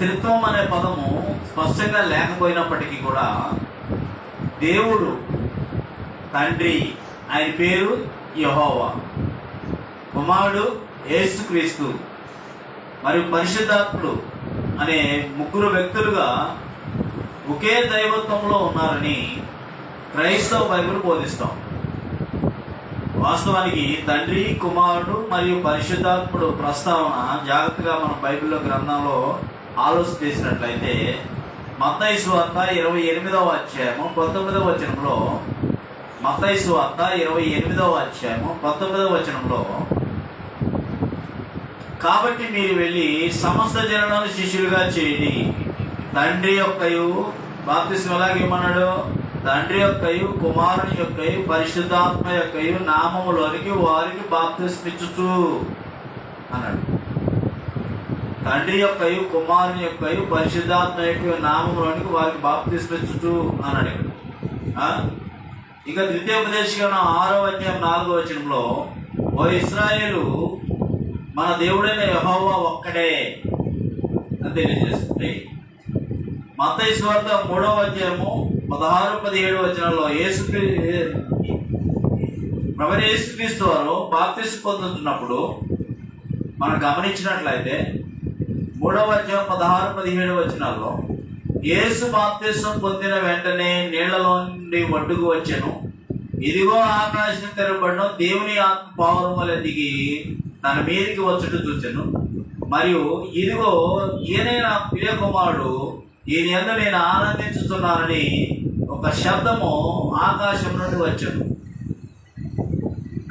త్రిత్వం అనే పదము స్పష్టంగా లేకపోయినప్పటికీ కూడా దేవుడు తండ్రి, ఆయన పేరు యెహోవా, కుమారుడు యేసుక్రీస్తు మరియు పరిశుద్ధాత్ముడు అనే ముగ్గురు వ్యక్తులుగా ఒకే దైవత్వంలో ఉన్నారని క్రైస్తవ బైబిల్ బోధిస్తాం. వాస్తవానికి తండ్రి, కుమారుడు మరియు పరిశుద్ధాత్ముడు ప్రస్తావన జాగ్రత్తగా మన బైబిల్లో గ్రంథంలో ఆలోచన చేసినట్లయితే మత్తయి సువార్త 28వ అధ్యాయము 19వ వచనంలో, మత్తయి సువార్త 28వ అధ్యాయము 19వ వచనంలో, కాబట్టి మీరు వెళ్ళి సమస్త జనులను శిష్యులుగా చేయండి, తండ్రి యొక్కయు బాప్తిస్మం ఎలాగేమన్నాడు, తండ్రి యొక్కయు కుమారుని యొక్కయు పరిశుద్ధాత్మ యొక్కయు నామములోనికి వారికి బాప్తిస్మిచ్చుచు అన్నాడు. తండ్రి యొక్కయు కుమారుని యొక్కయు పరిశుద్ధాత్మ యొక్క నామములోనికి వారికి బాప్తిస్మిచ్చుచు అన్నాడు. ఇక ద్వితీయోపదేశకాండం 6వ అధ్యాయం 4వ వచనంలో, ఓ ఇశ్రాయేలు, మన దేవుడైన యెహోవా ఒక్కడే అని తెలియజేస్తుంది. మత్తయి సువార్త 3వ అధ్యాయము 16-17 వచనాల్లో ప్రభువైన యేసుక్రీస్తు వారు బాప్తిస్మం పొందుతున్నప్పుడు మనం గమనించినట్లయితే 3వ అధ్యాయం 16-17 వచనాల్లో, యేసు బాప్తిస్మం పొందిన వెంటనే నీళ్లలో నుండి ఒడ్డుకు వచ్చెను, ఇదిగో ఆకాశం తెరవబడను, దేవుని ఆత్మ పావురం వలె దిగి తన మీదికి వచ్చుట చూచెను, మరియు ఇదిగో ఈయనే నా ప్రియ కుమారుడు, ఈయన యందు నేను ఆనందించుతున్నానని ఒక శబ్దము ఆకాశం నుండి వచ్చాను.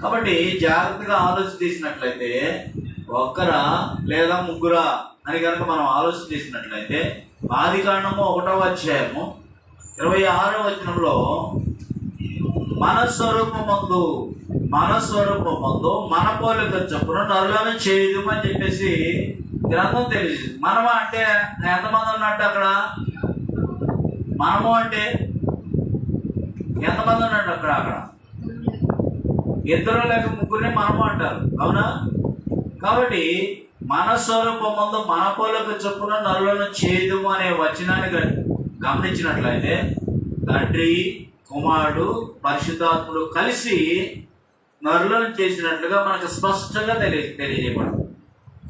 కాబట్టి జాగ్రత్తగా ఆలోచన చేసినట్లయితే ఒక్కరా లేదా ముగ్గురా అని కనుక మనం ఆలోచన చేసినట్లయితే ఆదికాండము 1వ అధ్యాయము 26వ వచనంలో, మన స్వరూపమందు మన పోలిక చొప్పున నరులను చేయదు అని చెప్పేసి గ్రంథం తెలియదు. మనము అంటే ఎంతమంది ఉన్నట్టు అక్కడ? మనము అంటే ఎంతమంది ఉన్నట్టు అక్కడ? ఇద్దరు లేక ముగ్గురిని మనము అంటారు, అవునా? కాబట్టి మన స్వరూపమందు మన పోలిక చొప్పున నరులను చేయదు అనే వచనాన్ని గమనించినట్లయితే తండ్రి, కుమారుడు, పరిశుద్ధాత్ముడు కలిసి నరులను చేసినట్లుగా మనకు స్పష్టంగా తెలియజేయబడింది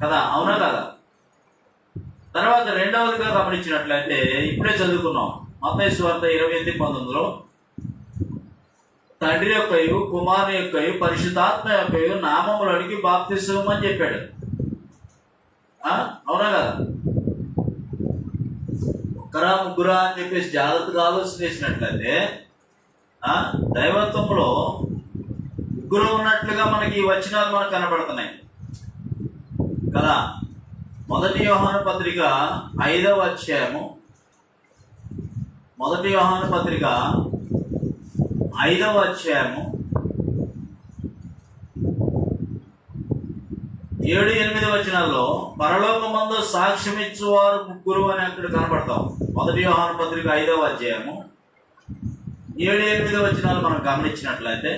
కదా, అవునా కదా? తర్వాత రెండవదిగా గమనించినట్లయితే ఇప్పుడే చదువుకున్నాం మత్తయి సువార్త 28:19లో, తండ్రి యొక్కయు కుమారుని యొక్కయు పరిశుద్ధాత్మ యొక్కయు నామములోనికి బాప్తిస్మం అని చెప్పాడు, అవునా కదా? ఒక్కరా ముగ్గురా అని చెప్పేసి జాగ్రత్తగా ఆలోచన చేసినట్లయితే దైవత్వంలో ముగ్గురు ఉన్నట్లుగా మనకి ఈ వచనాలు మనకు కనబడుతున్నాయి కదా. 1 యోహాను పత్రిక 5వ అధ్యాయము 1 యోహాను పత్రిక 5వ అధ్యాయము 7-8 వచనాల్లో పరలోకమందు సాక్ష్యమిచ్చువారు ముగ్గురు అని అక్కడ కనబడతాం. 1 యోహాను పత్రిక 5వ అధ్యాయము 7-8 వచనాలు మనం గమనించినట్లయితే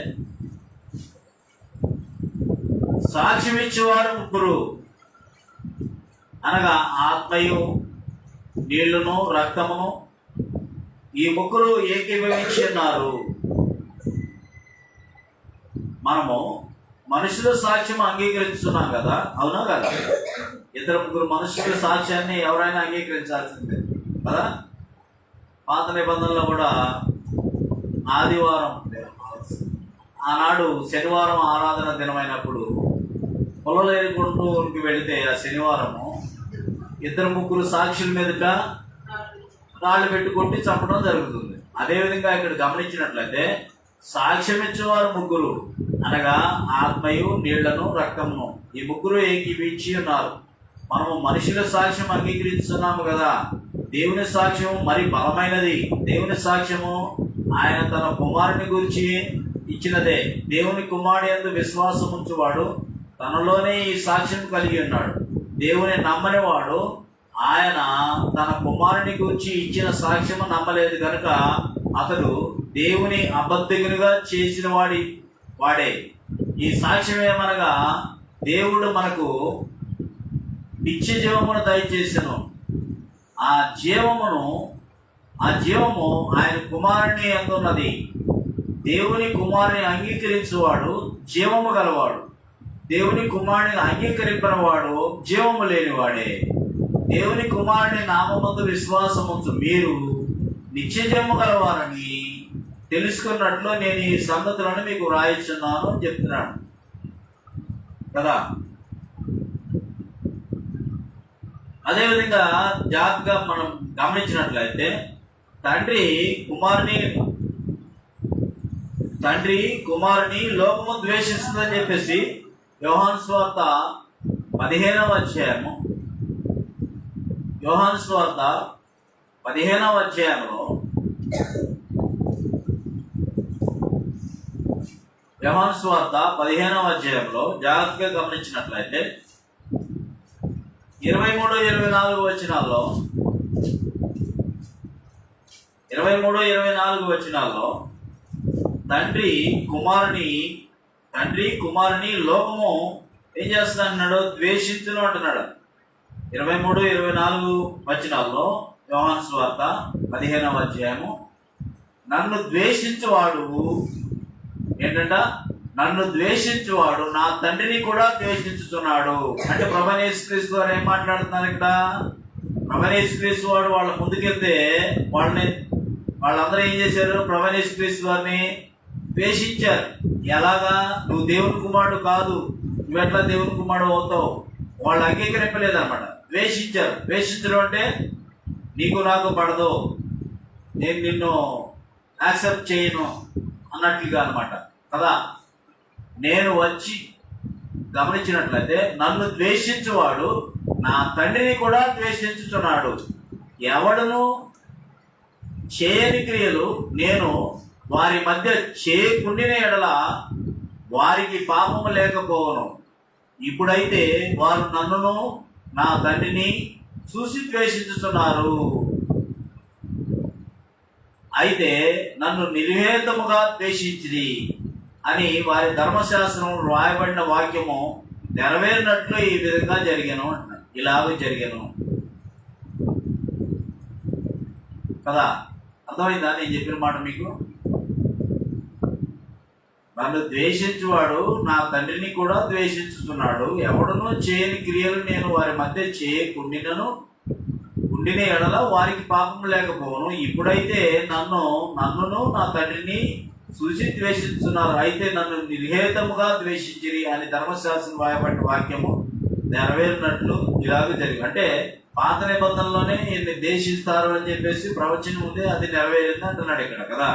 సాక్ష్యమిచ్చేవారు ముగ్గురు అనగా ఆత్మయు నీళ్లును రక్తమును ఈ ముగ్గురు ఏకీభవించి ఉన్నారు. మనము మనుషుల సాక్ష్యం అంగీకరిస్తున్నాం కదా, అవునా కదా? ఇద్దరు ముగ్గురు మనుషుల సాక్ష్యాన్ని ఎవరైనా అంగీకరించాల్సిందే కదా. పాత నిబంధనలో కూడా ఆదివారం, ఆనాడు శనివారం ఆరాధన దినమైనప్పుడు పొలలేరుకుంటూకి వెళితే ఆ శనివారము ఇద్దరు ముగ్గురు సాక్షుల మీదట రాళ్ళు పెట్టి కొట్టి చంపడం జరుగుతుంది. అదేవిధంగా ఇక్కడ గమనించినట్లయితే సాక్ష్యం ఇచ్చేవారు ముగ్గురు అనగా ఆత్మయు నీళ్లను రక్తమును ఈ ముగ్గురు ఏకీపించి ఉన్నారు. మనము మనుషుల సాక్ష్యం అంగీకరిస్తున్నాము కదా, దేవుని సాక్ష్యం మరి బలమైనది. దేవుని సాక్ష్యము ఆయన తన కుమారుని గురించి ఇచ్చినదే. దేవుని కుమారుడు యందు విశ్వాసం ఉంచువాడు తనలోనే ఈ సాక్ష్యం కలిగి ఉన్నాడు. దేవుని నమ్మని వాడు ఆయన తన కుమారుని గురించి ఇచ్చిన సాక్ష్యము నమ్మలేదు కనుక అతడు దేవుని అబద్ధికునిగా చేసిన వాడే. ఈ సాక్ష్యం ఏమనగా దేవుడు మనకు నిత్య జీవమును దయచేసెను. ఆ జీవము ఆయన కుమారుని అందున్నది. దేవుని కుమారుని అంగీకరించువాడు జీవము గలవాడు, దేవుని కుమారుని అంగీకరింపనివాడు జీవము లేనివాడే. దేవుని కుమారుని నామమందు విశ్వాసముంచు మీరు నిత్య జీవము గలవారని తెలుసుకున్నట్లు నేను ఈ సంగతులను మీకు వ్రాయిస్తున్నాను అని చెప్తున్నాను కదా. అదేవిధంగా జాగ్రత్తగా మనం గమనించినట్లయితే తండ్రి కుమారుని లోకము ద్వేషిస్తుందని చెప్పేసి యోహాను సువార్త 15వ అధ్యాయము, యోహాను సువార్త 15వ అధ్యాయంలో యోహాను సువార్త 15వ అధ్యాయంలో జాగ్రత్తగా గమనించినట్లయితే 23-24 వచనాల్లో 23-24 తండ్రి కుమారుని లోకము ఏం చేస్తా అన్నాడు? ద్వేషించును అంటున్నాడు. 23-24 వచనాల్లో యోహాను సువార్త 15వ అధ్యాయము, నన్ను ద్వేషించువాడు ఏంటంట? నన్ను ద్వేషించువాడు నా తండ్రిని కూడా ద్వేషించుతున్నాడు. అంటే ప్రభువైన యేసుక్రీస్తు వారు ఏం మాట్లాడుతున్నారు ఇక్కడ? ప్రభువైన యేసుక్రీస్తు వాడు వాళ్ళ ముందుకెళ్తే వాళ్ళందరూ ఏం చేశారు? ప్రభువైన యేసుక్రీస్తు వారిని ద్వేషించారు. ఎలాగా? నువ్వు దేవుని కుమారుడు కాదు, నువ్వెట్లా దేవుని కుమారుడు అవుతావు? వాళ్ళు అంగీకరింపలేదన్నమాట. ద్వేషించారు. ద్వేషించడం అంటే నీకు నాకు పడదు, నేను నిన్ను యాక్సెప్ట్ చేయను అన్నట్లుగా అనమాట కదా. నేను వచ్చి గమనించినట్లయితే నన్ను ద్వేషించువాడు నా తండ్రిని కూడా ద్వేషించుతున్నాడు. ఎవడును చేయని క్రియలు నేను వారి మధ్య చేయకుండిన ఎడల వారికి పాపము లేకపోవను. ఇప్పుడైతే వారు నన్నును నా తండ్రిని చూసి ద్వేషించుతున్నారు. అయితే నన్ను నిర్వేదముగా ద్వేషించిరి అని వారి ధర్మశాస్త్రం రాయబడిన వాక్యము నెరవేరినట్లు ఈ విధంగా జరిగాను అంటున్నాడు. ఇలాగ జరిగాను కదా. అర్థమైందా నేను చెప్పిన మాట మీకు? నన్ను ద్వేషించువాడు నా తండ్రిని కూడా ద్వేషించుతున్నాడు. ఎవడునో చేయని క్రియలు నేను వారి మధ్య ఉండిన ఎడల వారికి పాపం లేకపోవను. ఇప్పుడైతే నన్నును నా తండ్రిని చూసి ద్వేషిస్తున్నారు. అయితే నన్ను నిర్హేతముగా ద్వేషించిరి అని ధర్మశాస్త్రం రాయబడిన వాక్యము నెరవేరినట్లు ఇలాగ జరిగింది. అంటే పాత నిబంధనలోనే ఈయన్ని ద్వేషిస్తారు అని చెప్పేసి ప్రవచనం ఉంది, అది నెరవేరింది అంటున్నాడు ఇక్కడ కదా.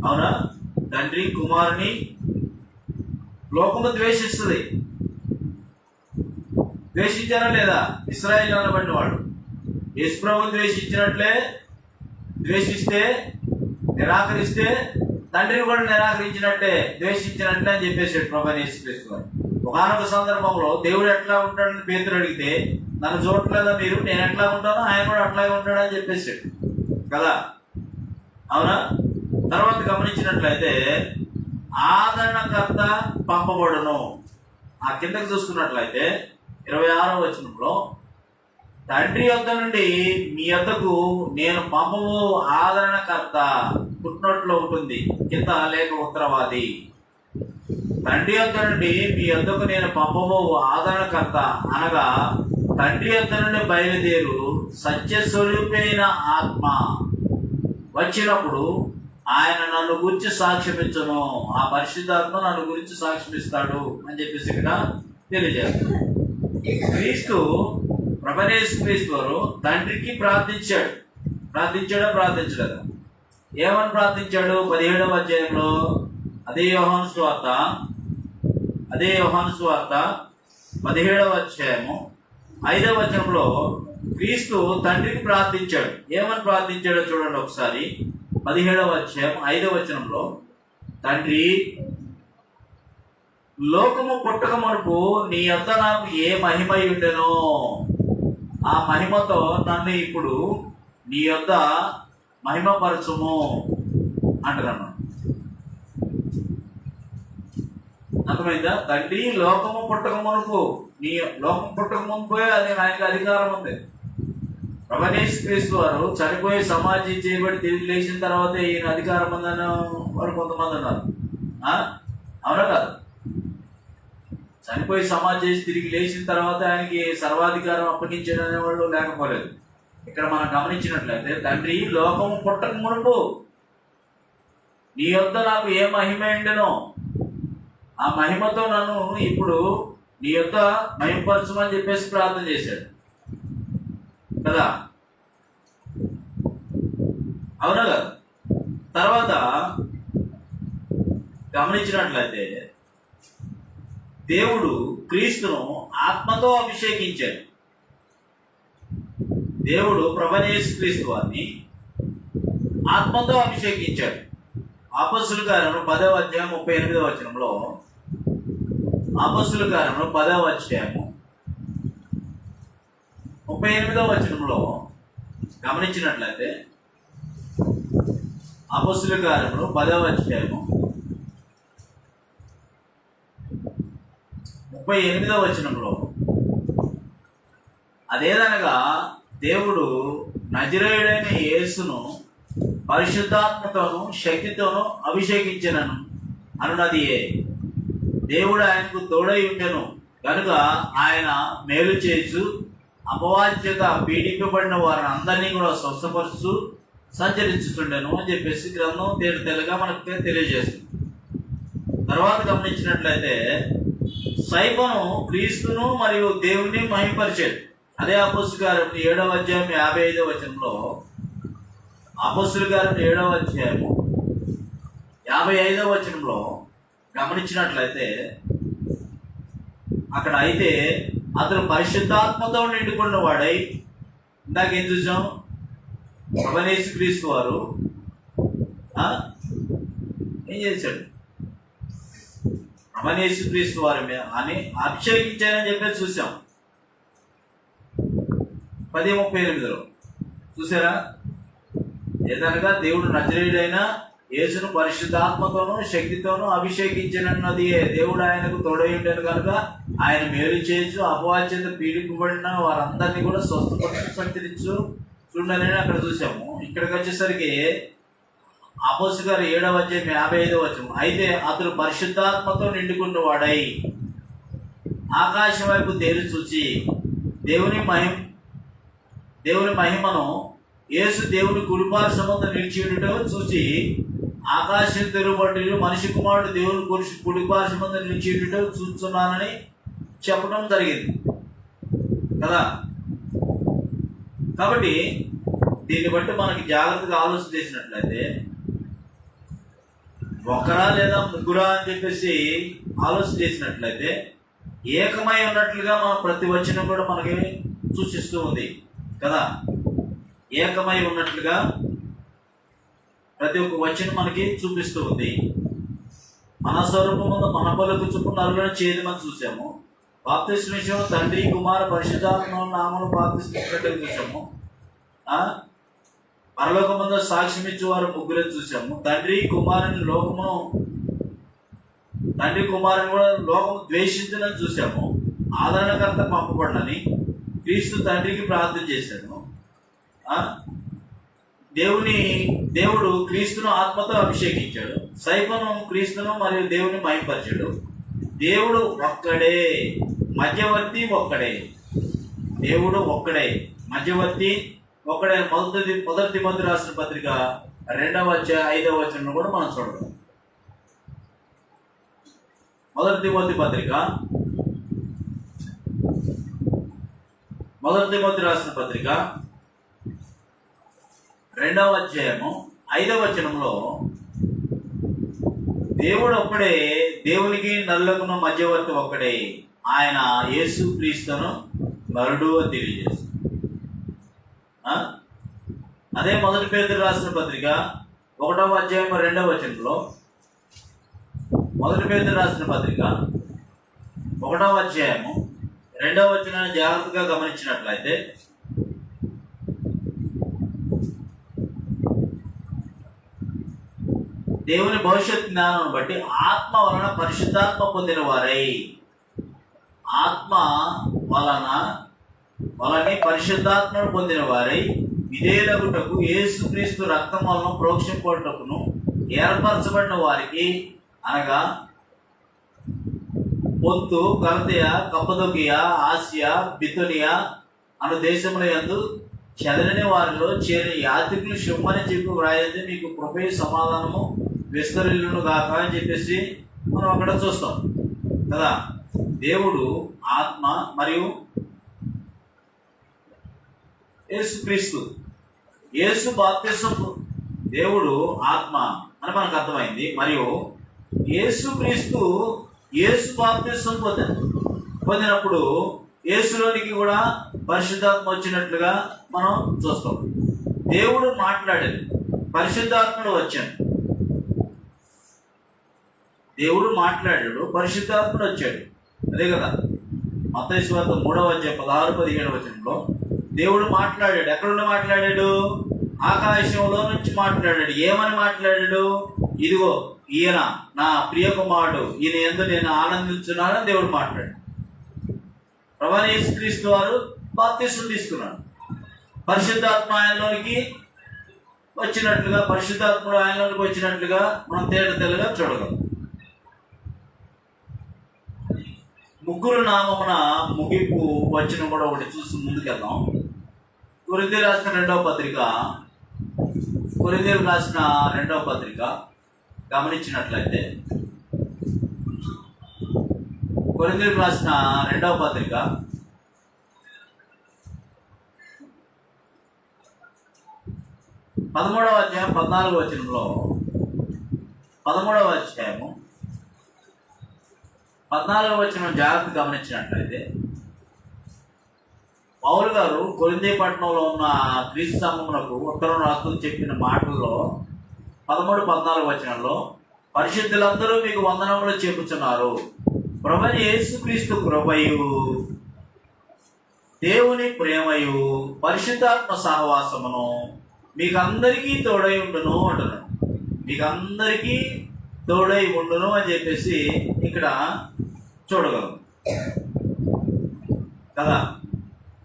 అవునా? తండ్రి కుమారుని లోకము ద్వేషిస్తుంది. ద్వేషించారా లేదా? ఇశ్రాయేలు అనబడిన వాడు యేసుప్రభువుని ద్వేషిస్తే నిరాకరిస్తే తండ్రిని కూడా నిరాకరించినట్టే, ద్వేషించినట్లే అని చెప్పేసాడు ప్రభువైన యేసుక్రీస్తు వారు. ఒకనొక సందర్భంలో దేవుడు ఎట్లా ఉంటాడని పేతురు అడిగితే, నన్ను చూడట్లేదా మీరు? నేను ఎట్లా ఉంటానో ఆయన కూడా అట్లాగే ఉంటాడని చెప్పేసాడు కదా. అవునా? తర్వాత గమనించినట్లయితే ఆదరణకర్త పంపబడును. ఆ కిందకి చూసుకున్నట్లయితే 26వ వచనంలో తండ్రి యొద్ద నుండి మీ యొద్దకు నేను పంపవు ఆదరణకర్త పుట్టినట్లో ఉంటుంది, కింద లేక ఉత్తరవాది. తండ్రి యొద్ద నుండి మీ యొద్దకు నేను పంపవు ఆదరణకర్త అనగా తండ్రి యొద్ద నుండి బయలుదేరు సత్యస్వరూపైన ఆత్మ వచ్చినప్పుడు ఆయన నన్ను గురించి సాక్ష్యమిచ్చును. ఆ పరిశుద్ధాత్మ నన్ను గురించి సాక్ష్యమిస్తాడు అని చెప్పేసి ఇక్కడ తెలియజేస్తాడు. క్రీస్తు ప్రభువైన యేసుక్రీస్తు వారు తండ్రికి ప్రార్థించలేదా? ఏమని ప్రార్థించాడు? 17వ అధ్యాయంలో అదే యోహాను సువార్త 17వ అధ్యాయము 5వ వచనంలో క్రీస్తు తండ్రికి ప్రార్థించాడు. ఏమని ప్రార్థించాడో చూడండి ఒకసారి. 17వ అధ్యాయం 5వ వచనంలో, తండ్రి, లోకము పుట్టక మునుపు నీ యొద్ద నాకు ఏ మహిమ ఉండెనో ఆ మహిమతో నన్ను ఇప్పుడు నీ యొద్ద మహిమపరచుము అంటున్నాను. అర్థమైందా? తండ్రి, లోకము పుట్టక మునుపు లోకం పుట్టక మునుపే అది ఆయనకి అధికారం ఉంది. యేసుక్రీస్తు వారు చనిపోయి సమాధి చేయబడి తిరిగి లేచిన తర్వాత ఈయన అధికారం ఉందని వారు కొంతమంది ఉన్నారు. అవునా కాదు? చనిపోయి సమాధి చేసి తిరిగి లేచిన తర్వాత ఆయనకి సర్వాధికారం అప్పగించడం అనేవాళ్ళు లేకపోలేదు. ఇక్కడ మనం గమనించినట్లయితే, తండ్రి లోకము పుట్టక మునుపు నీ యొద్ద నాకు ఏ మహిమ ఉండెనో ఆ మహిమతో నన్ను ఇప్పుడు నీ యొద్ద మహిమపరచమని చెప్పేసి ప్రార్థన చేశాడు కదా. అవునా కదా? తర్వాత గమనించినట్లయితే దేవుడు క్రీస్తును ఆత్మతో అభిషేకించాడు. దేవుడు యేసుక్రీస్తు వారిని ఆత్మతో అభిషేకించాడు. అపొస్తలుల కార్యములు 10వ అధ్యాయం 38వ వచనంలో, అపొస్తలుల కార్యములు 10వ అధ్యాయము 38వ వచనంలో గమనించినట్లయితే, అపొస్తలుల కార్యములు 10వ అధ్యాయము 38వ వచనంలో, అదేదనగా దేవుడు నజరేయుడైన యేసును పరిశుద్ధాత్మతోను శక్తితోనూ అభిషేకించెనను అనున్నది. దేవుడు ఆయనకు తోడై ఉండెను కనుక ఆయన మేలు చేస్తూ అపవాద్యత పీడింపబడిన వారిని అందరినీ కూడా స్వస్థపరుస్తూ సంచరించుతుండెను అని చెప్పేసి గ్రంథం తేలిగా మనకు తెలియజేస్తుంది. తర్వాత గమనించినట్లయితే, సైమోను క్రీస్తును మరియు దేవుని మహిమపరిచాడు. అదే అపొస్తలుల కార్యములు 7వ అధ్యాయం 55వ వచనంలో, అపొస్తలుల కార్యములు 7వ అధ్యాయము 55వ వచనంలో గమనించినట్లయితే, అక్కడ అయితే అతను పరిశుద్ధాత్మతో నిండుకున్న వాడై, ఇందాకేం చూసాం, యేసుక్రీస్తు వారు ఏం చేశాడు? యేసుక్రీస్తు వారి మీద అని అభిషేకించారని చెప్పేసి చూసాం 10:38లో చూసారా? ఏదనగా దేవుడు నజరేయుడైన యేసును పరిశుద్ధాత్మతోనూ శక్తితోనూ అభిషేకించనన్నది. దేవుడు ఆయనకు తోడై ఉండేది కనుక ఆయన మేలు చేయొచ్చు, అపవాద్యత పీడింపబడిన వారందరినీ కూడా స్వస్థపరచు సంచరించు చూడని అక్కడ చూసాము. ఇక్కడికి వచ్చేసరికి అపొస్తలుల కార్యం 7వ అధ్యాయం 55వ వచనం, అయితే అతడు పరిశుద్ధాత్మతో నిండుకున్న వాడై ఆకాశం వైపు తేరి చూచి దేవుని మహిమను యేసు దేవుని కుడిపార్శ్వమందు నిలిచి ఉండటం చూచి ఆకాశం తెరుబడి మనిషి కుమారుడు దేవుని కుడిపార్శ్వమందు నిలిచి ఉండటం చూస్తున్నానని చెప్పడం జరిగింది కదా. కాబట్టి దీన్ని బట్టి మనకి జాగ్రత్తగా ఆలోచన చేసినట్లయితే, ఒకరా లేదా ముగ్గురా అని చెప్పేసి ఆలోచన చేసినట్లయితే, ఏకమై ఉన్నట్లుగా మనం ప్రతి వచనం కూడా మనకి సూచిస్తూ ఉంది కదా. ఏకమై ఉన్నట్లుగా ప్రతి ఒక్క వచనం మనకి చూపిస్తూ ఉంది. మన స్వరూపముందు మన పలుకు చొప్పున నరులను చేయమని చూసాము. బాప్తిస్మ విషయంలో తండ్రి కుమార పరిశుద్ధాత్మ నామను బాప్తిస్మం చూసాము. పరలోకమందు సాక్ష్యం ఇచ్చేవారు ముగ్గురే చూసాము. తండ్రి కుమారుని కూడా లోకము ద్వేషించదని చూసాము. ఆదరణకర్త పంపబడనని క్రీస్తు తండ్రికి ప్రార్థన చేశాడు. దేవుడు క్రీస్తును ఆత్మతో అభిషేకించాడు. సైమోను క్రీస్తును మరియు దేవుని మహిమపరిచాడు. దేవుడు ఒక్కడే, మధ్యవర్తి ఒక్కడే. దేవుడు ఒక్కడే, మధ్యవర్తి ఒక్కడే. మొదటి తిమోతి రాసిన పత్రిక 2వ అధ్యాయం 5వ వచనంలో కూడా మనం చూడడం. మొదటి తిమోతి రాసిన పత్రిక 2వ అధ్యాయము 5వ వచనంలో, దేవుడు ఒక్కడే, దేవునికి నరులకును మధ్యవర్తి ఒక్కడే, ఆయన యేసు క్రీస్తును నరుడు అని తెలియజేస్తుంది. అదే మొదటి పేతురు రాసిన పత్రిక 1వ అధ్యాయం 2వ వచనంలో, మొదటి పేతురు రాసిన పత్రిక 1వ అధ్యాయము 2వ వచనాన్ని జాగ్రత్తగా గమనించినట్లయితే, దేవుని భవిష్యత్ జ్ఞానం బట్టి ఆత్మ వలన పరిశుద్ధాత్మ పొందిన వారై, ఆత్మ వలన వాళ్ళని పరిశుద్ధాత్మను పొందిన వారై విధేయులగుటకు యేసుక్రీస్తు రక్తం వలన ప్రోక్షింపటకును ఏర్పరచబడిన వారికి, అనగా పొంతు, గలతీయ, కప్పదొకియ, ఆసియా, బితునియా అను దేశముల యందు చెదరని వారిలో చేరిన యాత్రికులు శుభమని చెప్పి వ్రాయింది మీకు కృపయ సమాధానము విస్తరిల్లును గాక అని చెప్పేసి మనం అక్కడ చూస్తాం కదా. దేవుడు ఆత్మ మరియు యేసుక్రీస్తు, యేసు బాప్తిసం, దేవుడు ఆత్మ అని మనకు అర్థమైంది. మరియు యేసుక్రీస్తు యేసు బాప్తిసం పొందినప్పుడు యేసులోనికి కూడా పరిశుద్ధాత్మ వచ్చినట్లుగా మనం చూస్తాం. దేవుడు మాట్లాడాడు, పరిశుద్ధాత్ముడు వచ్చాడు. దేవుడు మాట్లాడాడు, పరిశుద్ధాత్ముడు వచ్చాడు. అదే కదా మత్తయి సువార్త 3:16-17 దేవుడు మాట్లాడాడు. ఎక్కడుండి మాట్లాడాడు? ఆకాశంలో నుంచి మాట్లాడాడు. ఏమని మాట్లాడాడు? ఇదిగో ఈయన నా ప్రియ కుమారుడు, ఈయన యందు నేను ఆనందించున్నానని దేవుడు మాట్లాడాడు. ప్రభువైన యేసుక్రీస్తు వారు బాప్తిసం తీసుకున్నాడు. పరిశుద్ధాత్మ ఆయనలోనికి వచ్చినట్లుగా, పరిశుద్ధాత్ముడు ఆయనలోనికి వచ్చినట్లుగా మనం తేటతెల్లగా చూడగలం. ముగ్గురు నామమున ముగింపు వచ్చిన కూడా ఒకటి చూసి ముందుకెళ్దాం. కొరింథీయులకు రాసిన రెండవ పత్రిక గమనించినట్లయితే, కొరింథీయులకు రాసిన రెండవ పత్రిక 13వ అధ్యాయం 14వ వచనంలో, 13వ అధ్యాయము 14వ వచనం జాగ్రత్త గమనించినట్లయితే, పౌలు గారు కొరింథీ పట్టణంలో ఉన్న క్రీస్తు సంఘమునకు ఉత్తరం రాస్తూ చెప్పిన మాటల్లో 13-14 వచనంలో, పరిశుద్ధులందరూ మీకు వందనములు చెప్పుచున్నారు, ప్రభువైన యేసుక్రీస్తు కృపయు దేవుని ప్రేమయు పరిశుద్ధాత్మ సహవాసమును మీకు అందరికీ తోడై ఉండును అంటున్నాడు. మీకు అందరికీ తోడై ఉండును అని చెప్పేసి ఇక్కడ చూడగలం కదా.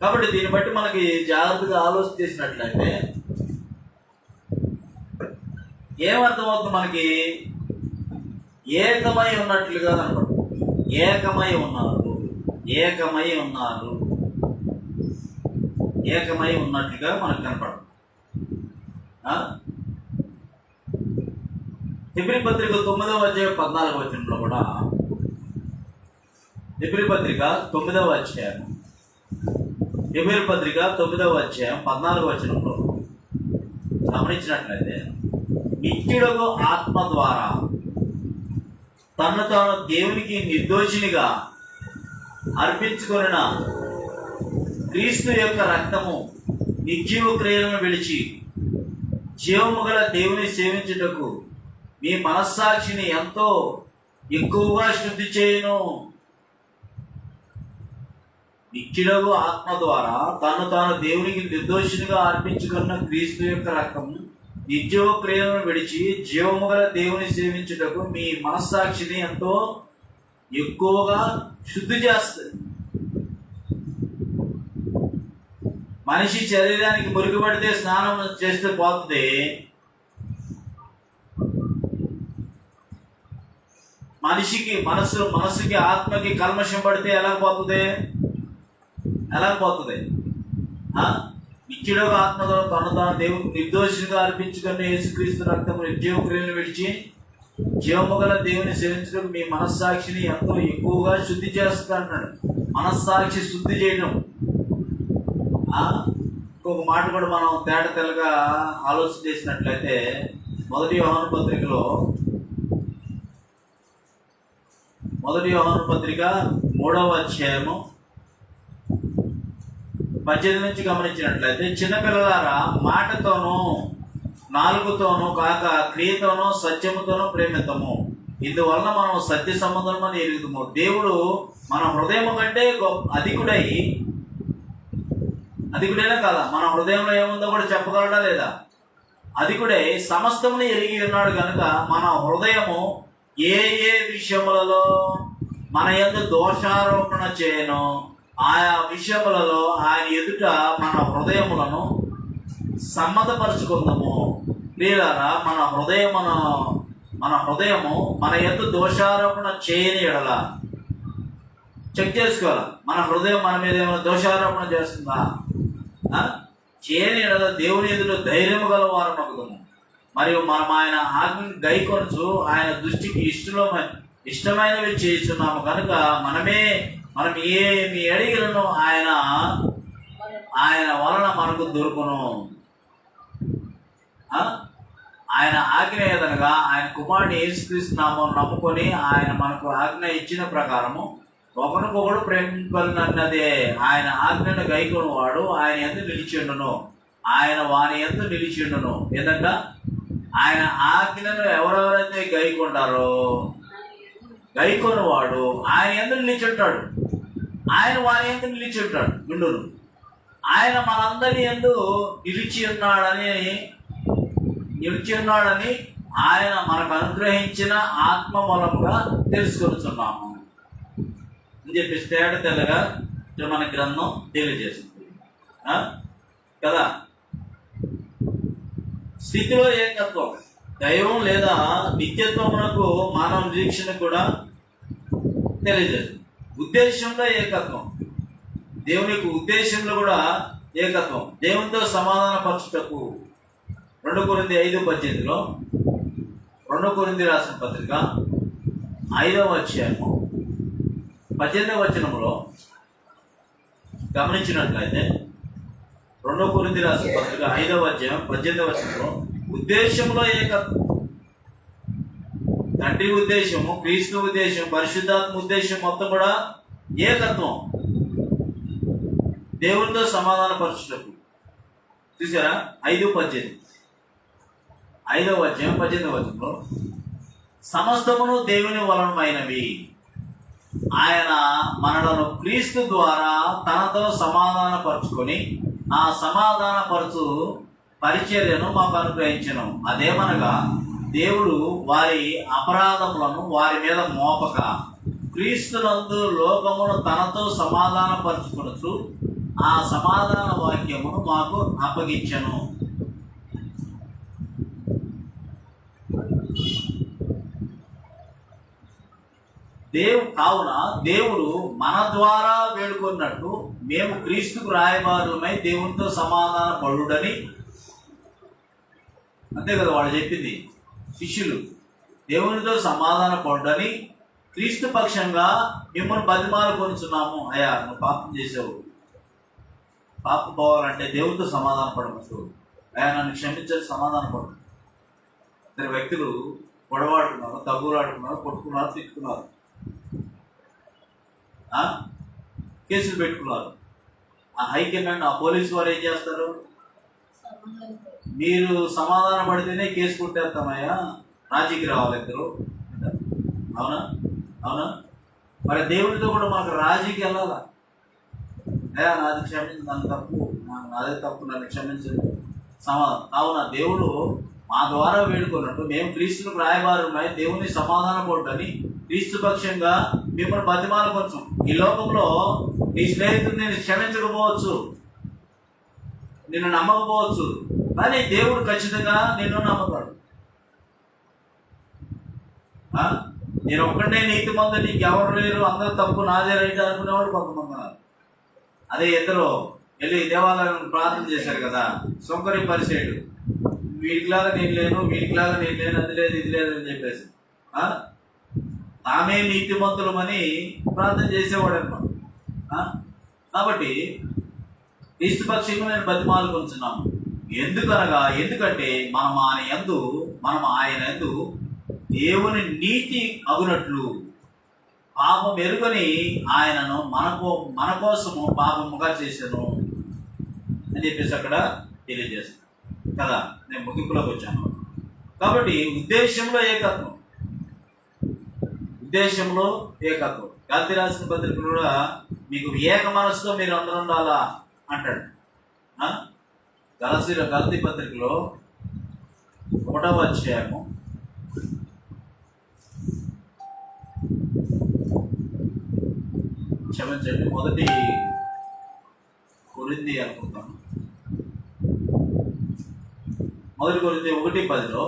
కాబట్టి దీన్ని బట్టి మనకి జాగ్రత్తగా ఆలోచన చేసినట్లయితే ఏమర్థమవుతుంది? మనకి ఏకమై ఉన్నట్లుగా కనపడుతుంది. ఏకమై ఉన్నారు, ఏకమై ఉన్నారు, ఏకమై ఉన్నట్లుగా మనకు కనపడుతుంది. హెబ్రీ పత్రిక 9వ అధ్యాయం 14వ వచనంలో కూడా, హెబ్రీ పత్రిక 9వ అధ్యాయం 14వ వచనంలో గమనించినట్లయితే, నిత్యుడగు ఆత్మ ద్వారా తను తాను దేవునికి నిర్దోషినిగా అర్పించుకొనిన క్రీస్తు యొక్క రక్తము నిర్జీవ క్రియలను విడిచి జీవము గల దేవుని సేవించుటకు మీ మనస్సాక్షిని ఎంతో ఎక్కువగా శుద్ధి చేయను. నిత్యుడగు ఆత్మ ద్వారా తను తాను దేవునికి నిర్దోషినిగా అర్పించుకున్న క్రీస్తు యొక్క రక్తము నిర్జీవ క్రియలను విడిచి జీవము గల దేవుని సేవించుటకు మీ మనస్సాక్షిని ఎంతో ఎక్కువగా శుద్ధి చేస్తుంది. మనిషి శరీరానికి మురికి పడితే స్నానం చేస్తే పోతుంది, మనసుకి ఆత్మకి కల్మషం పడితే ఎలా పోతుంది? నిత్యుడగు ఆత్మతో తను తాను దేవుడు నిర్దోషిగా అర్పించుకున్న యేసుక్రీస్తు రక్తము నిర్జీవ క్రియలను విడిచి జీవము గల దేవుని సేవించడం మీ మనస్సాక్షిని ఎంతో ఎక్కువగా శుద్ధి చేస్తాడు. మనస్సాక్షి శుద్ధి చేయడం. ఇంకొక మాట కూడా మనం తేటతెల్లగా ఆలోచన చేసినట్లయితే, మొదటి యోహాను పత్రిక 3వ అధ్యాయము 18 నుంచి గమనించినట్లయితే, చిన్నపిల్లలారా, మాటతోనూ నాలుగుతోనూ కాక క్రియతోనూ సత్యముతోనూ ప్రేమితము, ఇందువలన మనం సత్య సంబంధం అని ఎరుగుతాము. దేవుడు మన హృదయం కంటే అధికుడైనా కాదా? మన హృదయంలో ఏముందో కూడా చెప్పగలడా లేదా? అధికుడై సమస్తముని ఎరిగి ఉన్నాడు కనుక మన హృదయము ఏ విషయములలో మన యందు దోషారోపణ చేయను ఆయా విషయములలో ఆయన ఎదుట మన హృదయములను సమ్మతపరుచుకుందాము. ప్రియులారా, మన హృదయము మన యందు దోషారోపణ చేయని ఎడల చెక్ చేసుకోవాలి. మన హృదయం మన మీద ఏమైనా దోషారోపణ చేస్తుందా? చేయని ఎడల దేవుని ఎదుట ధైర్యము గల వారు మగుదము. మరియు మనం ఆయన ఆజ్ఞను గైకొనచ్చు ఆయన దృష్టికి ఇష్టమైనవి చేస్తున్నాము కనుక మనం ఏమి అడిగినను ఆయన వలన మనకు దొరుకును. ఆయన ఆజ్ఞ ఏదనగా ఆయన కుమారుని యేసుక్రీస్తు నామమున నమ్ముకొని ఆయన మనకు ఆజ్ఞ ఇచ్చిన ప్రకారము ఒకరికొకడు ప్రేమింపనన్నదే. ఆయన ఆజ్ఞను గైకొని వాడు ఆయన యందు నిలిచిండును, ఆయన వాని యందు నిలిచిండును. ఏంటంట? ఆయన ఆజ్ఞను ఎవరెవరైతే గైకొంటారో గైకొని వాడు ఆయన యందు నిలిచుంటాడు, ఆయన వాని యందు నిలిచుంటాడు. గుండును ఆయన మనందరి యందు నిలిచి ఉన్నాడని ఆయన మనకు అనుగ్రహించిన ఆత్మ మూలముగా తెలుసుకొస్తున్నాము అని చెప్పి తేట తెల్లగా మన గ్రంథం తెలియజేస్తుంది కదా. స్థితిలో ఏకత్వం, దైవం లేదా నిత్యత్వమునకు మానవ నిరీక్షణ కూడా తెలియజేస్తుంది. ఉద్దేశంలో ఏకత్వం, దేవునికి ఉద్దేశంలో కూడా ఏకత్వం. దేవునితో సమాధాన పరచుటకు 2 కొరింథీ 5:18 2 కొరింథీ రాసిన పత్రిక 5వ అధ్యాయము 18వ వచనంలో గమనించినట్లయితే 2 కొరింథీ రాసిన పత్రిక 5వ అధ్యాయం 18వ వచనంలో ఉద్దేశంలో ఏకత్వం. తండ్రి ఉద్దేశము, క్రీస్తు ఉద్దేశం, పరిశుద్ధాత్మ ఉద్దేశం మొత్తం కూడా ఏకత్వం. దేవునితో సమాధాన పరచుటకు. చూసారా? 5:18 5వ అధ్యాయం 18వ వచనంలో సమస్తమును దేవుని వలనమైనవి, ఆయన మనలను క్రీస్తు ద్వారా తనతో సమాధాన పరుచుకొని ఆ సమాధాన పరచు పరిచర్యను మాకు అనుగ్రహించను. అదేమనగా దేవుడు వారి అపరాధములను వారి మీద మోపక క్రీస్తునందు లోకమును తనతో సమాధాన పరుచుకొనుచు ఆ సమాధాన వాక్యమును మాకు అప్పగించెను. కావున దేవుడు మన ద్వారా వేడుకున్నట్టు మేము క్రీస్తుకు రాయబారులమై దేవునితో సమాధాన పడుడని. అంతే కదా వాళ్ళు చెప్పింది, శిష్యులు దేవునితో సమాధాన పడుడని క్రీస్తు పక్షంగా మిమ్మల్ని బతిమాలు కొనుచున్నాము. అయ్యా, నువ్వు పాపం చేసావు, పాపం పోవాలంటే దేవునితో సమాధాన పడవచ్చు. అయ్యా, నన్ను క్షమించాలి, సమాధాన పడు. ఇద్దరు వ్యక్తులు గొడవాడుకున్నారు, తగ్గులాడుకున్నారు, కొట్టుకున్నారు, తిట్టుకున్నారు, కేసులు పెట్టుకున్నారు. ఆ హైకమాండ్, ఆ పోలీసు వారు ఏం చేస్తారు? మీరు సమాధాన పడితేనే కేసు కొట్టేస్తామయ్యా, రాజీకి రావాలి ఇద్దరు. అవునా? మరి దేవుడితో కూడా మనకు రాజీకి వెళ్ళాలా? అయ్యా, నాది క్షమించు, నన్ను తప్పు, నాదే తప్పు, నన్ను క్షమించండి, సమాధానం. కావున దేవుడు మా ద్వారా వేడుకున్నట్టు మేము క్రీస్తుకు రాయబారుమై దేవుని సమాధాన పడుటని క్రీస్తు పక్షంగా మిమ్మల్ని బతిమాల కొంచెం. ఈ లోకంలో నీ స్నేహితుడు నేను క్షమించకపోవచ్చు, నిన్ను నమ్మకపోవచ్చు, కానీ దేవుడు ఖచ్చితంగా నిన్ను నమ్ముతాడు. నేను ఒక్కడే నీతి మందు, నీకు ఎవరు లేరు, అందరూ తప్పు, నాదే రైట్ అనుకునేవాడు కొంతమంది ఉన్నారు. అదే ఇద్దరు వెళ్ళి దేవాలయం ప్రార్థన చేశారు కదా, సొంకరి పరిసేడు, వీడికిలాగా నేను లేను, వీడికిలాగా నేను లేను, అది లేదు ఇది లేదు అని చెప్పేసి తామే నీతిమంతులమని ప్రార్థన చేసేవాడు అన్నమాట. కాబట్టి క్రీస్తు పక్షంగా నేను బతిమాలు కొంచున్నాము. ఎందుకంటే మనం ఆయన యందు దేవుని నీతి అగునట్లు పాపం ఎరుగని ఆయనను మన కోసము పాపముగా చేశాను అని చెప్పేసి అక్కడ తెలియజేస్తాను కదా. నేను ముగింపులోకి వచ్చాను. కాబట్టి ఉద్దేశంలో ఏకత్వం. గల్తీ రాసిన పత్రిక కూడా మీకు ఏక మనసుతో మీరు అందరూ ఉండాలా అంటాడు. గల్తీ పత్రికలో 1వ అధ్యాయము 6 క్షమించండి, మొదటి కొరింథీ అనుకుంటాను, మొదటి కొరింథీ 1:10లో,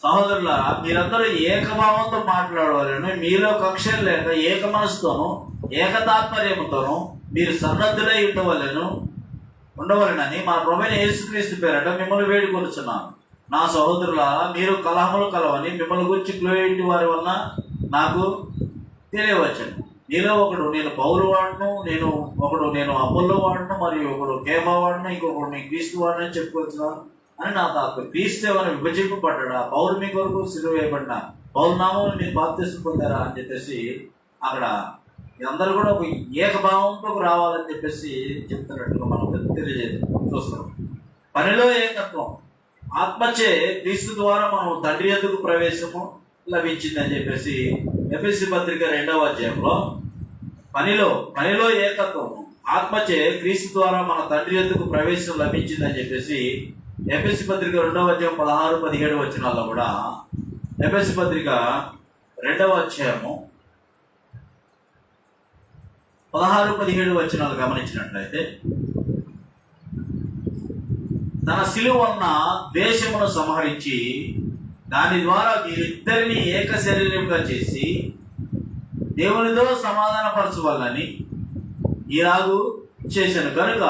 సహోదరులారా మీరందరూ ఏకభావంతో మాట్లాడవాలని, మీలో కక్షలు లేక ఏక మనసుతోనూ ఏకతాత్పర్యముతోనూ మీరు సన్నద్ధులై ఉండవలెనని మా ప్రభువైన యేసుక్రీస్తు పేరట మిమ్మల్ని వేడుకొనుచున్నాను. నా సహోదరులారా మీరు కలహములు కలవని మిమ్మల్ని గురించి క్లోయింటి వారి వలన నాకు తెలియవచ్చును. నీలో ఒకడు నేను పౌలు వాడును, నేను అపోల్లో వాడును, మరియు ఒకడు కేఫా వాడును, ఇంకొకడు నేను క్రీస్తు వాడిని చెప్పుకొచ్చున్నాను అని నా తాత్పర్యం. క్రీస్తు ఏమైనా విభజింపబడ్డా? పౌలు మీ కొరకు సిలువ వేయబడినా, పౌలు నామం మీరు బాప్తిసం పొందారా అని చెప్పేసి అక్కడ అందరూ కూడా ఒక ఏకభావంతో రావాలని చెప్పేసి చెప్తున్నట్టుగా మనం చూస్తున్నాం. పనిలో ఏకత్వం, ఆత్మచే క్రీస్తు ద్వారా మనం తండ్రి యొద్దకు ప్రవేశము లభించిందని చెప్పేసి ఎఫెసీ పత్రిక 2వ అధ్యాయంలో పనిలో ఏకత్వం, ఆత్మచే క్రీస్తు ద్వారా మన తండ్రి యొద్దకు ప్రవేశం లభించిందని చెప్పేసి ఎఫెసీ పత్రిక 2వ అధ్యాయం 16-17 వచనాల్లో కూడా, ఎఫెసీ పత్రిక 2వ అధ్యాయము 16-17 వచనాలు గమనించినట్లయితే, తన సిలువ వలన ద్వేషమును సంహరించి దాని ద్వారా వీరిద్దరిని ఏక శరీరంగా చేసి దేవునితో సమాధానపరచవాలని ఇలాగూ చేశాను. కనుక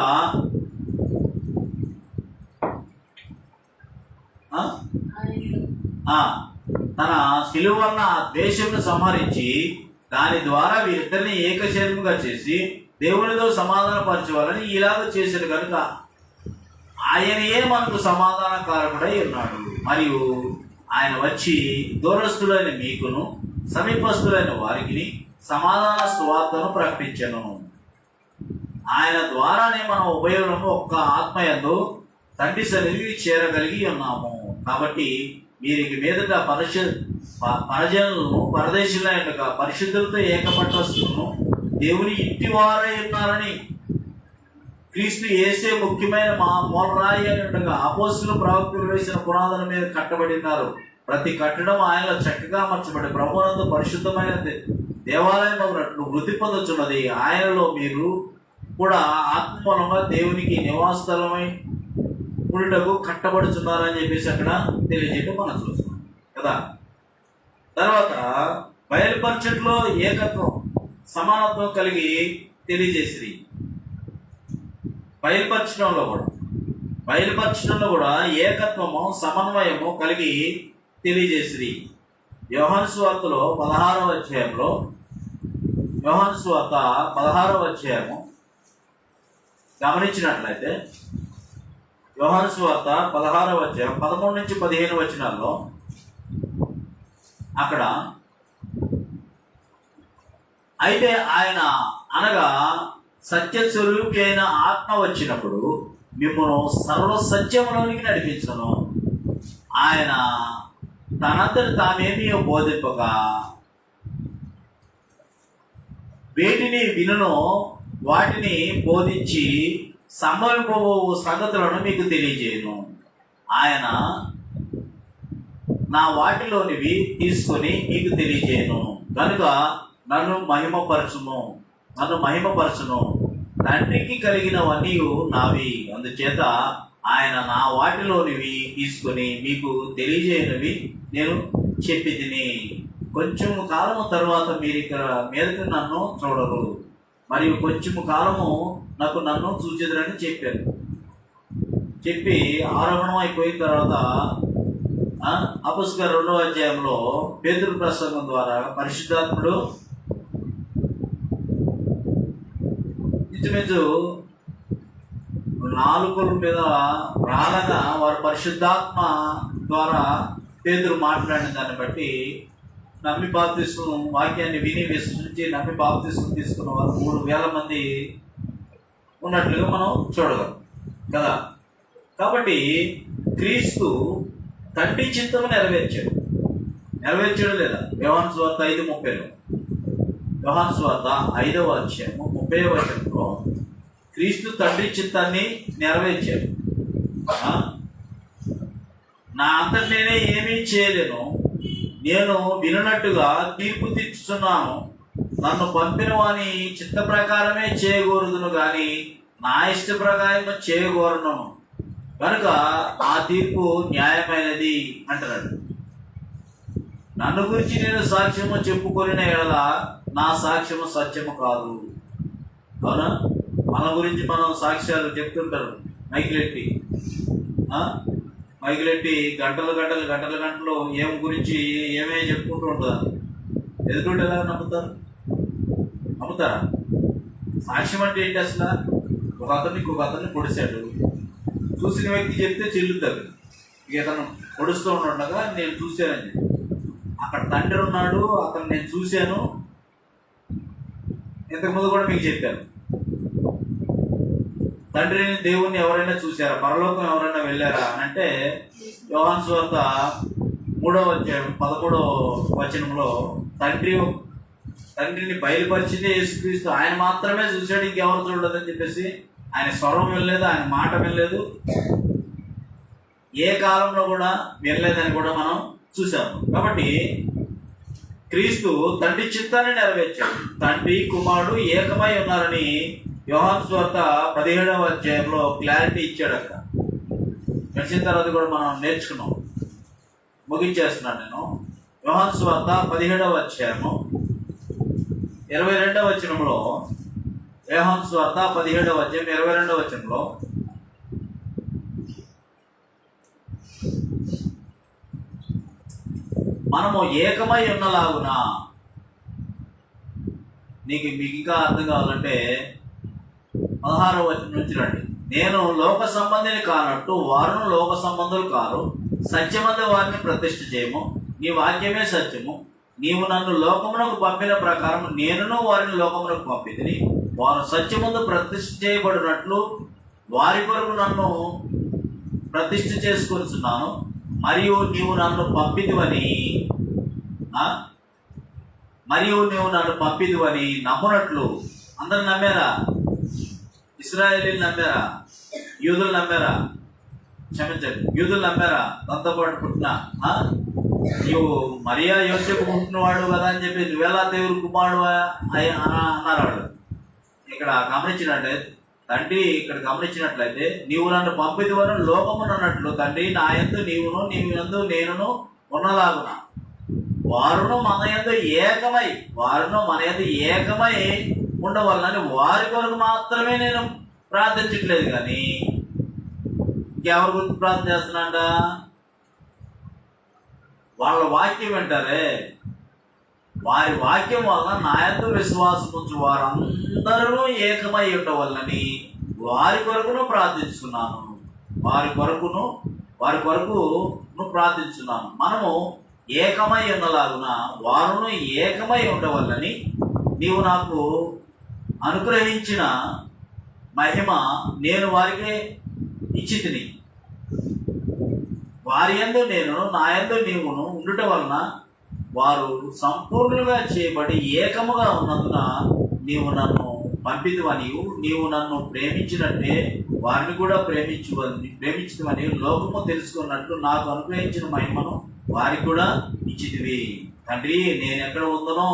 తన సిలువ వలన ద్వేషమును సంహరించి దాని ద్వారా వీరిద్దరిని ఏక శరీరముగా చేసి దేవునితో సమాధానపరచవాలని ఇలాగ చేశాడు. కనుక ఆయనయే మనకు సమాధానకారకుడై ఉన్నాడు. మరియు ఆయన వచ్చి దూరస్తులైన మీకును సమీపస్తులైన వారికి సమాధాన సువార్తను ప్రకటించను. ఆయన ద్వారానే మనం ఉభయము ఒక్క ఆత్మయందు తండ్రి సన్నిధికి చేరగలిగి ఉన్నాము. కాబట్టి వీరికి మీదట పరజనులను పరదేశులైన పరిశుద్ధులతో ఏకపట్టస్తులను దేవుని ఇంటి వారై ఉన్నారని, క్రీస్తు యేసే ముఖ్యమైన మూలరాయి అని ఉండగా అపోస్తులు ప్రవక్తలు వేసిన పునాదుల మీద కట్టబడి ఉన్నారు. ప్రతి కట్టడం ఆయనలో చక్కగా అమర్చబడి ప్రభువునందు పరిశుద్ధమైన దేవాలయం వృద్ధి పొందుతున్నది. ఆయనలో మీరు కూడా ఆత్మమూలంగా దేవునికి నివాస స్థలమై ఉండుటకు కట్టబడుతున్నారని చెప్పేసి అక్కడ తెలియజేయడం మనం చూస్తున్నాం కదా. తర్వాత బయలుపరచట్లో ఏకత్వం, సమానత్వం కలిగి తెలియజేసి బయలుపరచడంలో కూడా ఏకత్వము సమన్వయము కలిగి తెలియజేసి యోహాను సువార్తలో 16వ అధ్యాయంలో, యోహాను సువార్త 16వ అధ్యాయము గమనించినట్లయితే, యోహాను సువార్త 16వ అధ్యాయం 13-15 వచనాల్లో అక్కడ, అయితే ఆయన అనగా సత్యస్వరూపి అయిన ఆత్మ వచ్చినప్పుడు మిమ్మల్ని సర్వసత్యంలోనికి నడిపించను. ఆయన తనంతట తామేమీ బోధింపక వేటిని వినునో వాటిని బోధించి సంభవింపబో సంగతులను మీకు తెలియజేయను. ఆయన నా వాటిలోనివి తీసుకొని మీకు తెలియజేయను. కనుక నన్ను మహిమపరచును. తండ్రికి కలిగినవన్నీ నావి, అందుచేత ఆయన నా వాటిలోనివి తీసుకొని మీకు తెలియజేయనివి నేను చెప్పి తిని. కొంచెం కాలము తర్వాత మీరు ఇక్కడ మీదకి నన్ను చూడరు, మరియు కొంచెము కాలము నన్ను చూచెదరని చెప్పి ఆరోహణం అయిపోయిన తర్వాత అపొస్తలుల 2వ అధ్యాయంలో పేతురు ప్రసంగం ద్వారా పరిశుద్ధాత్ముడు ఇంచుమించు 4 మీద రాలగా వారు పరిశుద్ధాత్మ ద్వారా పేతురు మాట్లాడిన దాన్ని బట్టి నమ్మి బాప్తిస్మం, వాక్యాన్ని విని విశ్వసించి నమ్మి బాప్తిస్మం తీసుకున్న వారు 3,000 మంది ఉన్నట్లుగా మనం చూడగలం కదా. కాబట్టి క్రీస్తు తండ్రి చిత్తము నెరవేర్చాడు లేదా? యోహాను సువార్త 5:30లో, యోహాను సువార్త 5వ అధ్యాయము 30వ వచనంలో క్రీస్తు తండ్రి చిత్తాన్ని నెరవేర్చాడు. నా అంతటి నేనే ఏమీ చేయలేను, నేను వినున్నట్టుగా తీర్పు తీర్చుతున్నాను, నన్ను పంపిన వాని చిత్త ప్రకారమే చేయకూడదును గాని నా ఇష్ట ప్రకారం చేయకూడను, కనుక ఆ తీర్పు న్యాయమైనది అంటున్నాడు. నన్ను గురించి నేను సాక్ష్యము చెప్పుకొనిన ఎడల నా సాక్ష్యము సత్యము కాదు. అవునా? మన గురించి మనం సాక్ష్యాలు చెప్తుంటారు మైకిలెట్టి గంటలు ఏం గురించి ఏమేమి చెప్పుకుంటూ ఉంటారు. ఎదుటి ఎలా నమ్ముతారా? సాక్ష్యం అంటే ఏంటి అసలు? ఒక అతన్ని పొడిచాడు, చూసిన వ్యక్తి చెప్తే చెల్లుతారు. ఇక అతను పొడుస్తూ ఉండగా నేను చూశానని చెప్పి, అక్కడ తండ్రి ఉన్నాడు, అతను నేను చూశాను, ఇంతకుముందు కూడా మీకు చెప్పాను. తండ్రిని దేవుణ్ణి ఎవరైనా చూసారా? పరలోకం ఎవరైనా వెళ్ళారా అని అంటే యోహాను సువార్త 3వ అధ్యాయం 11వ వచనంలో తండ్రిని బయలుపరిచిందే యేసుక్రీస్తు, ఆయన మాత్రమే చూశాడు, ఇంకెవరు చూడలేదని చెప్పేసి. ఆయన స్వరం వెళ్ళలేదు, ఆయన మాట వెళ్ళలేదు, ఏ కాలంలో కూడా వెళ్ళలేదని కూడా మనం చూసాము. కాబట్టి క్రీస్తు తండ్రి చిత్తాన్ని నెరవేర్చాడు. తండ్రి కుమారుడు ఏకమై ఉన్నారని యోహాను సువార్త 17వ అధ్యాయంలో క్లారిటీ ఇచ్చాడు. అక్కడ వచ్చిన తర్వాత కూడా మనం నేర్చుకున్నాం. ముగించేస్తున్నాను నేను. యోహాను సువార్త 17వ అధ్యాయము 22వ వచనంలో, యోహాను సువార్త 17వ అధ్యాయం 22వ వచనంలో, మనము ఏకమై ఉన్నలాగున, మీకు ఇంకా అర్థం కావాలంటే 16వ వచనం నుంచి రండి. నేను లోక సంబంధిని కానట్టు వారును లోక సంబంధులు కారు, సత్యమందు వారిని ప్రతిష్ఠ చేయము, నీ వాక్యమే సత్యము. నీవు నన్ను లోకమునకు పంపిన ప్రకారం నేనును వారిని లోకమునకు పంపితిని. వారు సత్యమందు ప్రతిష్ఠ చేయబడినట్లు వారి కొరకు నన్ను ప్రతిష్ఠ చేసుకొనిచున్నాను. మరియు నీవు నన్ను పంపిదివని నమ్మునట్లు. అందరు నమ్మారా? ఇశ్రాయేలీలు నమ్మారా? యూదులు నమ్మారా? క్షమించండి, యూదులు నమ్మారా? దాంతో పాటు పుట్టిన నీవు మరియా యోసేపు పుట్టినవాడు కదా అని చెప్పి నువ్వెలా దేవుడు కుమారుడు అన్నారు. ఇక్కడ గమనించినట్లయితే నీవు నన్ను పంపిదివను లోకమును అన్నట్లు తండ్రి నా యందు నీవును నీవు యందు నేనును ఉన్నలాగున వారును మన యందు ఏకమై ఉండవలనని వారి కొరకు మాత్రమే నేను ప్రార్థించట్లేదు. కానీ ఇంకెవరి గురించి ప్రార్థన చేస్తున్నాడ? వాళ్ళ వాక్యం వింటారే, వారి వాక్యం వలన నా యందు విశ్వాసం ఉంచు వారందరూ ఏకమై ఉండవలనని వారి కొరకును ప్రార్థించున్నాను. వారి కొరకును ప్రార్థించున్నాను. మనము ఏకమై ఉన్నలాగున వారును ఏకమై ఉండవలనని నీవు నాకు అనుగ్రహించిన మహిమ నేను వారికి ఇచ్చితిని. వారి యందు నేను నా యందు నీవును ఉండుట వలన వారు సంపూర్ణంగా చేయబడి ఏకముగా ఉన్నందున నీవు నన్ను పంపిదివని, నీవు నన్ను ప్రేమించినట్టే వారిని కూడా ప్రేమించమని లోకము తెలుసుకున్నట్లు నాకు అనుగ్రహించిన మహిమను వారికి కూడా ఇచ్చితివి. తండ్రి, నేను ఎక్కడ ఉందనో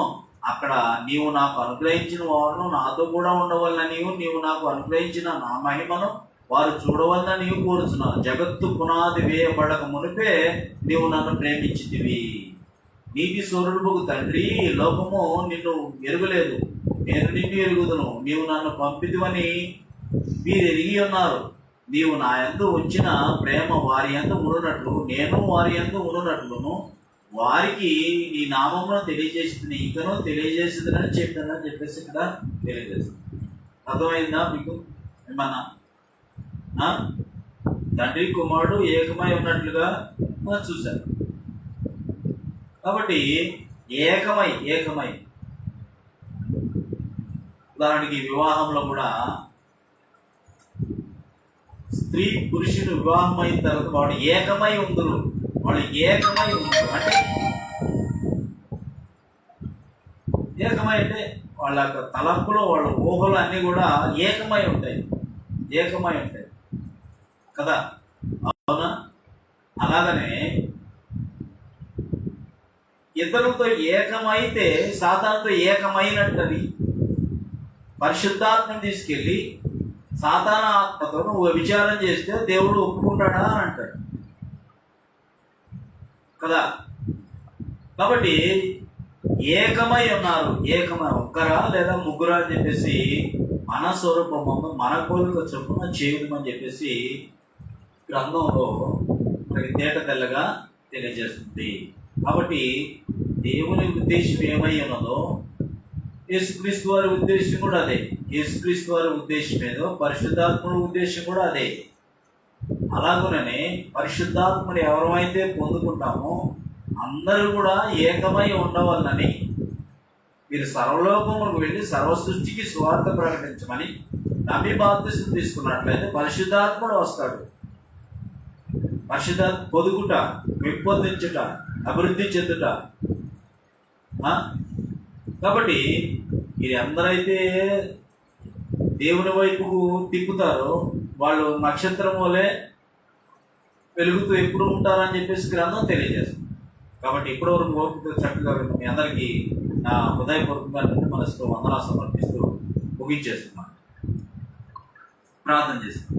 అక్కడ నీవు నాకు అనుగ్రహించిన వారును నాతో కూడా ఉండవలన నీవు నాకు అనుగ్రహించిన నా మహిమను వారు చూడవలన నీవు కోరుచున్నావు. జగత్తు పునాది వేయబడక మునిపే నీవు నన్ను ప్రేమించితివి. నీతి స్వరూపు తండ్రి, లోకము నిన్ను ఎరుగలేదు, నేను నిన్ను ఎరుగుదును. నీవు నన్ను పంపిదివని మీరు ఎరిగి ఉన్నారు. నీవు నా యందు ఉంచిన ప్రేమ వారి యందు ఉండునట్లు నేను వారి యందు ఉండునట్లును వారికి నీ నామమును తెలియజేసింది, ఇంకనూ తెలియజేసిందని చెప్పానని చెప్పేసి ఇక్కడ తెలియజేస్తుంది. అర్థమైందా మీకు? ఏమన్నా తండ్రి కుమారుడు ఏకమై ఉన్నట్లుగా చూశారు. కాబట్టి ఏకమై ఉదాహరణకి వివాహంలో కూడా స్త్రీ పురుషుడు వివాహం అయిన తర్వాత వాడు ఏకమై ఉందరు, అంటే ఏకమై అంటే వాళ్ళ తలంపులు వాళ్ళ ఊహలు అన్నీ కూడా ఏకమై ఉంటాయి కదా. అవునా? అలాగనే ఇతరులతో ఏకమైతే సాతానుతో ఏకమైనట్టు. అది పరిశుద్ధాత్మను తీసుకెళ్ళి సాతాన ఆత్మతో నువ్వు విచారం చేస్తే దేవుడు ఒప్పుకుంటాడా అని అంటాడు కదా. కాబట్టి ఏకమై ఉన్నారు, ఏకమై ఒక్కరా లేదా ముగ్గురా అని చెప్పేసి మన స్వరూపము మన కోరిక చొప్పున చేయమని చెప్పేసి గ్రంథంలో మనకి తేట తెల్లగా తెలియజేస్తుంది. కాబట్టి దేవుని ఉద్దేశం ఏమై ఉన్నదో యేసుక్రీస్తు వారి ఉద్దేశం కూడా అదే. యేసుక్రీస్తు వారి ఉద్దేశం ఏదో పరిశుద్ధాత్ముడి ఉద్దేశం కూడా అదే. అలాగనే పరిశుద్ధాత్ముడు ఎవరైతే పొందుకుంటామో అందరూ కూడా ఏకమై ఉండవాలని మీరు సర్వలోకములకు వెళ్ళి సర్వ సృష్టికి స్వార్థ ప్రకటించమని నమ్మి బాప్తిసం తీసుకున్నట్లయితే పరిశుద్ధాత్ముడు వస్తాడు. పరిశుద్ధాత్మ పొదుగుట, పెంపొందించుట, అభివృద్ధి చెందుట. కాబట్టి ఇది అందరైతే దేవుని వైపుకు తిప్పుతారో వాళ్ళు నక్షత్రం వలె వెలుగుతూ ఎప్పుడు ఉంటారని చెప్పేసి గ్రంథం తెలియజేస్తుంది. కాబట్టి ఇప్పటివరకు ఓపిక చక్కగా మీ అందరికీ నా హృదయపూర్వకంగా మనసుతో వందనాలు సమర్పిస్తూ ముగించేస్తున్నాను. ప్రార్థన చేస్తున్నాను.